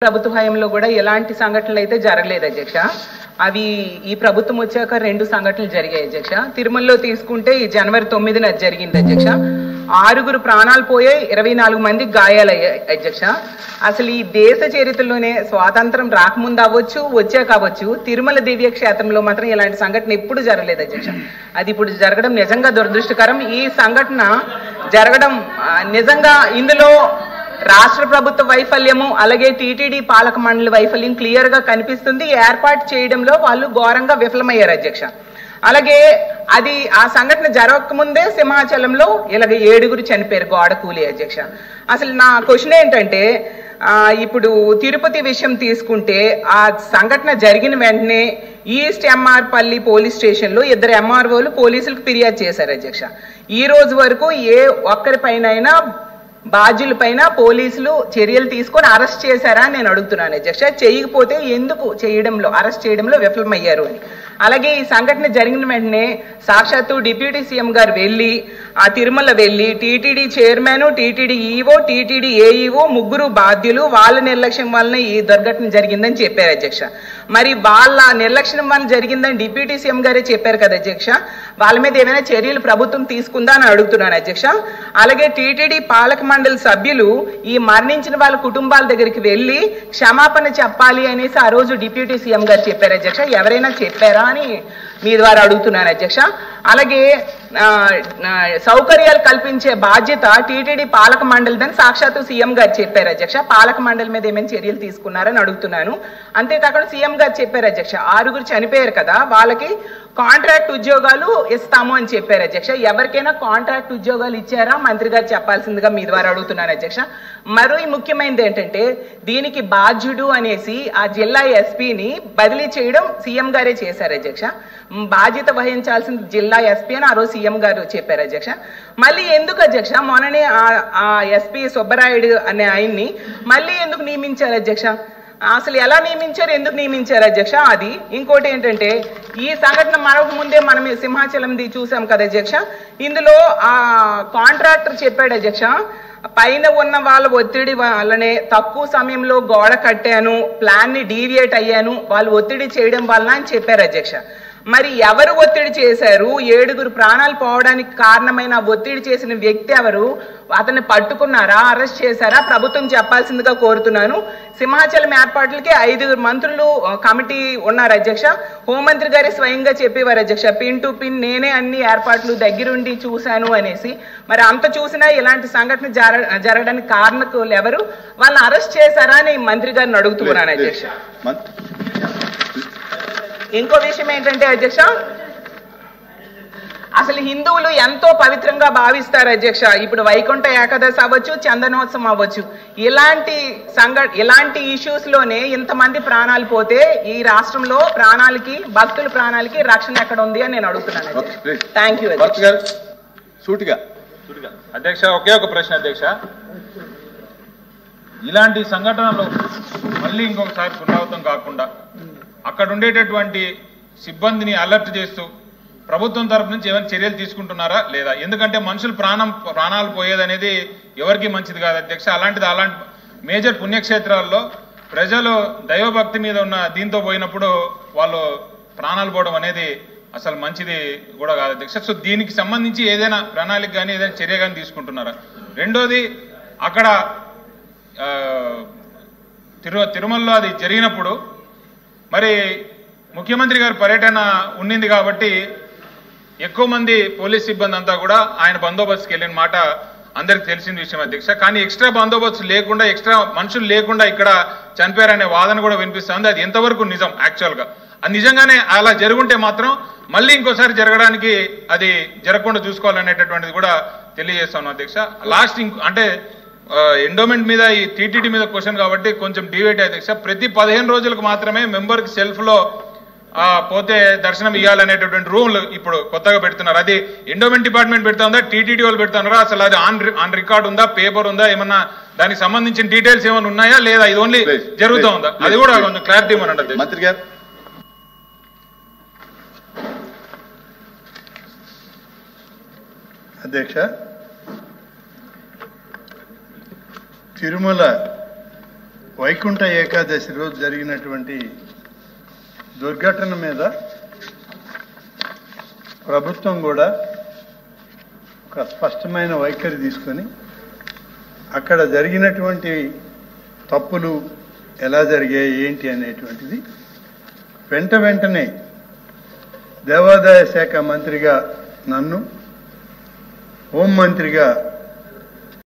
ప్రభుత్వ హయాంలో కూడా ఎలాంటి సంఘటనలు అయితే జరగలేదు అధ్యక్ష. అవి ఈ ప్రభుత్వం వచ్చాక 2 సంఘటనలు జరిగాయి అధ్యక్ష. తిరుమలలో తీసుకుంటే ఈ జనవరి 9న జరిగింది అధ్యక్ష. 6 ప్రాణాలు పోయాయి, 24 మంది గాయాలయ్యాయి అధ్యక్ష. అసలు ఈ దేశ చరిత్రలోనే స్వాతంత్రం రాకముందు అవ్వచ్చు, వచ్చాక అవ్వచ్చు, తిరుమల దివ్య క్షేత్రంలో మాత్రం ఇలాంటి సంఘటన ఎప్పుడు జరగలేదు అధ్యక్ష. అది ఇప్పుడు జరగడం నిజంగా దురదృష్టకరం. ఈ సంఘటన జరగడం నిజంగా ఇందులో రాష్ట్ర ప్రభుత్వ వైఫల్యము అలాగే టీటీడీ పాలక మండలి వైఫల్యం క్లియర్ గా కనిపిస్తుంది. ఏర్పాటు చేయడంలో వాళ్ళు ఘోరంగా విఫలమయ్యారు అధ్యక్ష. అలాగే అది ఆ సంఘటన జరగకముందే సింహాచలంలో ఇలాగ 7 చనిపోయారు గోడ కూలి అధ్యక్ష. అసలు నా క్వశ్చన్ ఏంటంటే, ఇప్పుడు తిరుపతి విషయం తీసుకుంటే ఆ సంఘటన జరిగిన వెంటనే ఈస్ట్ ఎంఆర్ పల్లి పోలీస్ స్టేషన్ లో 2 ఎంఆర్ఓలు పోలీసులకు ఫిర్యాదు చేశారు అధ్యక్ష. ఈ రోజు వరకు ఏ ఒక్కరిపైనైనా బాధ్యులపైన పోలీసులు చర్యలు తీసుకొని అరెస్ట్ చేశారా అని నేను అడుగుతున్నాను అధ్యక్ష. చేయకపోతే ఎందుకు అరెస్ట్ చేయడంలో విఫలమయ్యారు అని. అలాగే ఈ సంఘటన జరిగిన వెంటనే సాక్షాత్తు డిప్యూటీ సీఎం గారు వెళ్ళి ఆ తిరుమల వెళ్ళి TTD chairman, TTD EO, TTD AEO 3 బాధ్యులు వాళ్ళ నిర్లక్ష్యం వలన ఈ దుర్ఘటన జరిగిందని చెప్పారు అధ్యక్ష. మరి వాళ్ళ నిర్లక్ష్యం వల్ల జరిగిందని డిప్యూటీ సీఎం గారే చెప్పారు కదా అధ్యక్ష. వాళ్ళ మీద ఏమైనా చర్యలు ప్రభుత్వం తీసుకుందా అని అడుగుతున్నాను అధ్యక్ష. అలాగే టీటీడీ పాలక మండలి సభ్యులు ఈ మరణించిన వాళ్ళ కుటుంబాల దగ్గరికి వెళ్ళి క్షమాపణ చెప్పాలి అనేసి ఆ రోజు డిప్యూటీ సీఎం గారు చెప్పారు అధ్యక్ష. ఎవరైనా చెప్పారా అని మీ ద్వారా అడుగుతున్నాను అధ్యక్ష. అలాగే సౌకర్యాలు కల్పించే బాధ్యత టీటీడీ పాలక మండలిదని సాక్షాత్తు సీఎం గారు చెప్పారు అధ్యక్ష. పాలక మండలి మీద ఏమైనా చర్యలు తీసుకున్నారని అడుగుతున్నాను. అంతేకాకుండా సీఎం గారు చెప్పారు అధ్యక్ష, 6 చనిపోయారు కదా, వాళ్ళకి కాంట్రాక్ట్ ఉద్యోగాలు ఇస్తాము అని చెప్పారు అధ్యక్ష. ఎవరికైనా కాంట్రాక్ట్ ఉద్యోగాలు ఇచ్చారా మంత్రి గారు చెప్పాల్సిందిగా మీ ద్వారా అడుగుతున్నాను అధ్యక్ష. మరో ముఖ్యమైనది ఏంటంటే, దీనికి బాధ్యుడు అనేసి ఆ జిల్లా ఎస్పీని బదిలీ చేయడం సీఎం గారే చేశారు అధ్యక్ష. బాధ్యత వహించాల్సిన జిల్లా ఎస్పీ అని ఆ రోజు సీఎం గారు చెప్పారు అధ్యక్ష. మళ్ళీ ఎందుకు అధ్యక్ష మొన్ననే ఆ ఎస్పీ సుబ్బరాయుడు అనే ఆయన్ని మళ్ళీ ఎందుకు నియమించారు అధ్యక్ష? అసలు ఎలా నియమించారు, ఎందుకు నియమించారు అధ్యక్ష? అది ఇంకోటి ఏంటంటే, ఈ సంఘటన మనకు ముందే మనం సింహాచలంది చూసాం కదా అధ్యక్ష. ఇందులో ఆ కాంట్రాక్టర్ చెప్పాడు అధ్యక్ష, పైన ఉన్న వాళ్ళ ఒత్తిడి వల్లనే తక్కువ సమయంలో గోడ కట్టాను, ప్లాన్ ని డీవియేట్ అయ్యాను, వాళ్ళు ఒత్తిడి చేయడం వలన అని చెప్పారు అధ్యక్ష. మరి ఎవరు ఒత్తిడి చేశారు? 7 ప్రాణాలు పోవడానికి కారణమైన ఒత్తిడి చేసిన వ్యక్తి ఎవరు? అతన్ని పట్టుకున్నారా, అరెస్ట్ చేశారా? ప్రభుత్వం చెప్పాల్సిందిగా కోరుతున్నాను. సింహాచలం ఏర్పాట్లకి 5 మంత్రులు కమిటీ ఉన్నారు అధ్యక్ష. హోంమంత్రి గారే స్వయంగా చెప్పేవారు అధ్యక్ష, పిన్ టు పిన్ నేనే అన్ని ఏర్పాట్లు దగ్గరుండి చూశాను అనేసి. మరి అంత చూసినా ఇలాంటి సంఘటన జరగడానికి కారణకులు ఎవరు? వాళ్ళని అరెస్ట్ చేశారా అని మంత్రి గారిని అడుగుతున్నాను అధ్యక్ష. ఇంకో విషయం ఏంటంటే అధ్యక్ష, అసలు హిందువులు ఎంతో పవిత్రంగా భావిస్తారు అధ్యక్ష. ఇప్పుడు వైకుంఠ ఏకాదశి అవ్వచ్చు, చందనోత్సవం అవ్వచ్చు, ఇలాంటి ఇష్యూస్ లోనే ఇంతమంది ప్రాణాలు పోతే ఈ రాష్ట్రంలో భక్తుల ప్రాణాలకి రక్షణ ఎక్కడ ఉంది అని నేను అడుగుతున్నాను. థ్యాంక్ యూ అధ్యక్ష. ఒకే ఒక ప్రశ్న అధ్యక్ష, ఇలాంటి సంఘటనలు మళ్ళీ ఇంకొకసారి పునరావృతం కాకుండా అక్కడ ఉండేటటువంటి సిబ్బందిని అలర్ట్ చేస్తూ ప్రభుత్వం తరఫు నుంచి ఏమైనా చర్యలు తీసుకుంటున్నారా లేదా? ఎందుకంటే మనుషులు ప్రాణాలు పోయేదనేది ఎవరికి మంచిది కాదు అధ్యక్ష. అలాంటి మేజర్ పుణ్యక్షేత్రాల్లో ప్రజలు దైవభక్తి మీద ఉన్న దీంతో పోయినప్పుడు వాళ్ళు ప్రాణాలు పోవడం అనేది అసలు మంచిది కూడా కాదు అధ్యక్ష. సో దీనికి సంబంధించి ఏదైనా ప్రణాళిక కానీ ఏదైనా చర్య కానీ తీసుకుంటున్నారా? రెండోది, అక్కడ తిరుమలలో అది జరిగినప్పుడు మరి ముఖ్యమంత్రి గారి పర్యటన ఉండింది కాబట్టి ఎక్కువ మంది పోలీస్ సిబ్బంది అంతా కూడా ఆయన బందోబస్తుకి వెళ్ళిన మాట అందరికి తెలిసిన విషయం అధ్యక్ష. కానీ ఎక్స్ట్రా బందోబస్తు లేకుండా, ఎక్స్ట్రా మనుషులు లేకుండా ఇక్కడ చనిపోయారనే వాదన కూడా వినిపిస్తుంది. అది ఎంతవరకు నిజం? యాక్చువల్గా అది నిజంగానే అలా జరుగుంటే మాత్రం మళ్ళీ ఇంకోసారి జరగడానికి అది జరగకుండా చూసుకోవాలనేటటువంటిది కూడా తెలియజేస్తాను అధ్యక్ష. లాస్ట్ అంటే ఎండోమెంట్ మీద ఈ టీటీడీ మీద క్వశ్చన్ కాబట్టి కొంచెం డివేట్ అధ్యక్ష. ప్రతి 15 రోజులకు మాత్రమే మెంబర్కి సెల్ఫ్లో పోతే దర్శనం ఇవ్వాలనేటటువంటి రూల్ ఇప్పుడు కొత్తగా పెడుతున్నారు. అది ఎండోమెంట్ డిపార్ట్మెంట్ పెడుతుందా, టీటీడీ వాళ్ళు పెడుతున్నారా? అసలు అది ఆన్ రికార్డ్ ఉందా, పేపర్ ఉందా, ఏమన్నా దానికి సంబంధించిన డీటెయిల్స్ ఏమైనా ఉన్నాయా లేదా? ఇది ఓన్లీ జరుగుతూ ఉందా? అది కూడా కొంచెం క్లారిటీ ఇవ్వనండి మంత్రి గారు. అధ్యక్ష, తిరుమల వైకుంఠ ఏకాదశి రోజు జరిగినటువంటి దుర్ఘటన మీద ప్రభుత్వం కూడా ఒక స్పష్టమైన వైఖరి తీసుకొని అక్కడ జరిగినటువంటి తప్పులు ఎలా జరిగాయి ఏంటి అనేటువంటిది వెంటనే దేవాదాయ శాఖ మంత్రిగా నన్ను, హోంమంత్రిగా